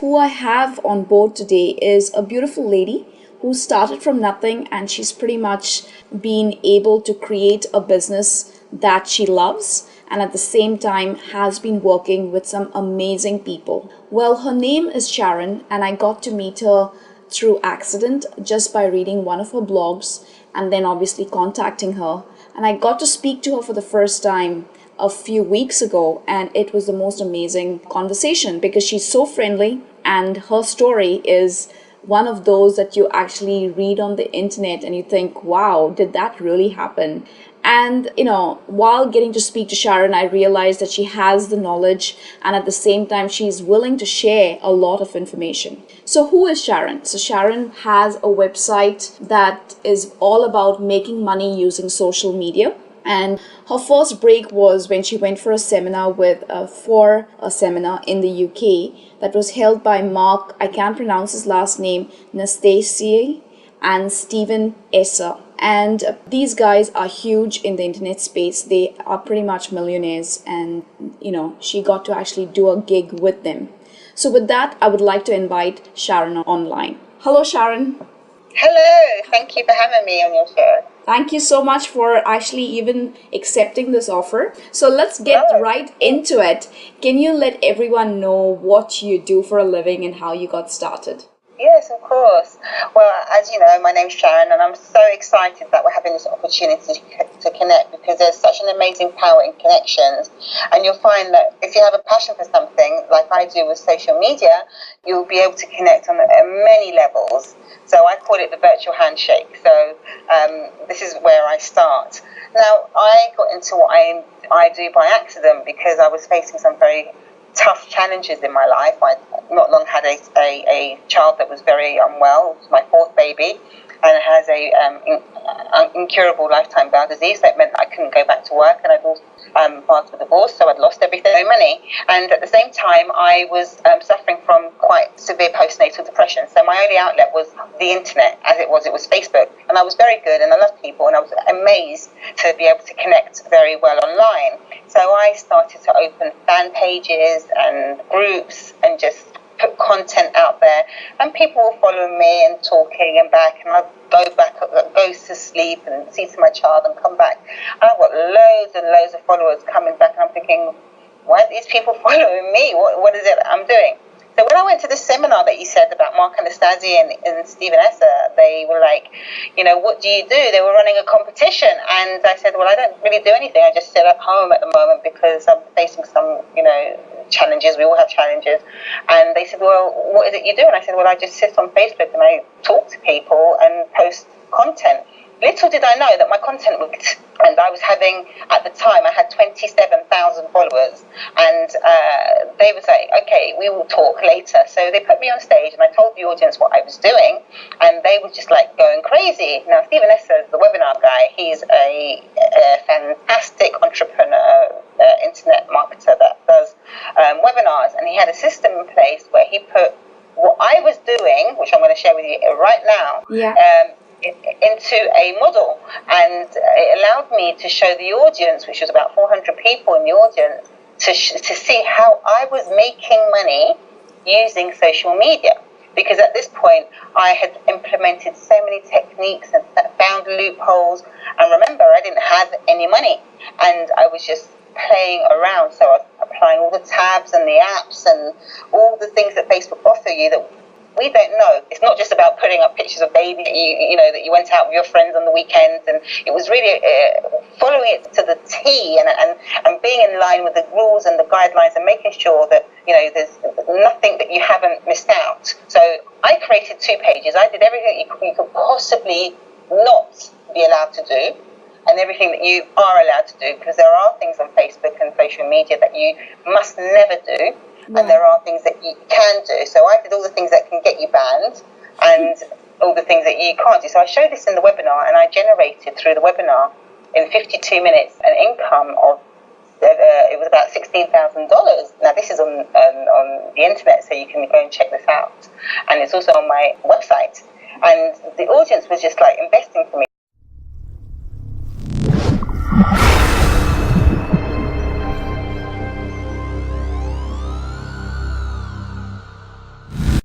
who I have on board today is a beautiful lady who started from nothing, and she's pretty much been able to create a business that she loves and at the same time has been working with some amazing people. Well, her name is Sharon, and I got to meet her through accident just by reading one of her blogs and then obviously contacting her. And I got to speak to her for the first time a few weeks ago, and it was the most amazing conversation because she's so friendly and her story is one of those that you actually read on the internet and you think, wow, did that really happen? And, while getting to speak to Sharon, I realized that she has the knowledge and at the same time, she's willing to share a lot of information. So who is Sharon? So Sharon has a website that is all about making money using social media. And her first break was when she went for a seminar for a seminar in the UK that was held by Mark, I can't pronounce his last name, Nastasia and Stephen Esser. And these guys are huge in the internet space. They are pretty much millionaires, and she got to actually do a gig with them. So with that, I would like to invite Sharon online. Hello, Sharon. Hello, thank you for having me on your show. Thank you so much for actually even accepting this offer. So let's get right into it. Can you let everyone know what you do for a living and how you got started? Yes, of course. Well, as you know, my name's Sharon, and I'm so excited that we're having this opportunity to connect because there's such an amazing power in connections. And you'll find that if you have a passion for something, like I do with social media, you'll be able to connect on many levels. So I call it the virtual handshake. So this is where I start. Now, I got into what I do by accident because I was facing some very tough challenges in my life. I not long had a child that was very unwell, my fourth baby, and has a incurable lifetime bowel disease. That meant that I couldn't go back to work, and I'd also filed for divorce, so I'd lost everything, no money. And at the same time, I was suffering from quite severe postnatal depression. So my only outlet was the internet, as it was Facebook. And I was very good, and I loved people, and I was amazed to be able to connect very well online. So I started to open fan pages and groups and just put content out there, and people were following me and talking and back, and I'd go to sleep and see to my child and come back, and I've got loads and loads of followers coming back, and I'm thinking, why are these people following me? What is it I'm doing? So when I went to the seminar that you said about Mark Anastasia and Stephen Esser, they were like, what do you do? They were running a competition. And I said, well, I don't really do anything. I just sit at home at the moment because I'm facing some, challenges. We all have challenges. And they said, well, what is it you do? And I said, well, I just sit on Facebook and I talk to people and post content. Little did I know that my content worked, and I was having, at the time, I had 27,000 followers, and they was like, okay, we will talk later. So they put me on stage, and I told the audience what I was doing, and they were just like going crazy. Now, Stephen Esser is the webinar guy. He's a fantastic entrepreneur, internet marketer that does webinars, and he had a system in place where he put what I was doing, which I'm going to share with you right now, into a model, and it allowed me to show the audience, which was about 400 people in the audience, to see how I was making money using social media. Because at this point, I had implemented so many techniques and found loopholes. And remember, I didn't have any money, and I was just playing around. So I was applying all the tabs and the apps and all the things that Facebook offer you that we don't know. It's not just about putting up pictures of baby that you went out with your friends on the weekends, and it was really following it to the T and being in line with the rules and the guidelines and making sure that there's nothing that you haven't missed out. So I created 2 pages. I did everything you could possibly not be allowed to do, and everything that you are allowed to do, because there are things on Facebook and social media that you must never do. And there are things that you can do. So I did all the things that can get you banned and all the things that you can't do. So I showed this in the webinar, and I generated through the webinar in 52 minutes an income of, it was about $16,000. Now this is on the internet, so you can go and check this out. And it's also on my website. And the audience was just like investing for me.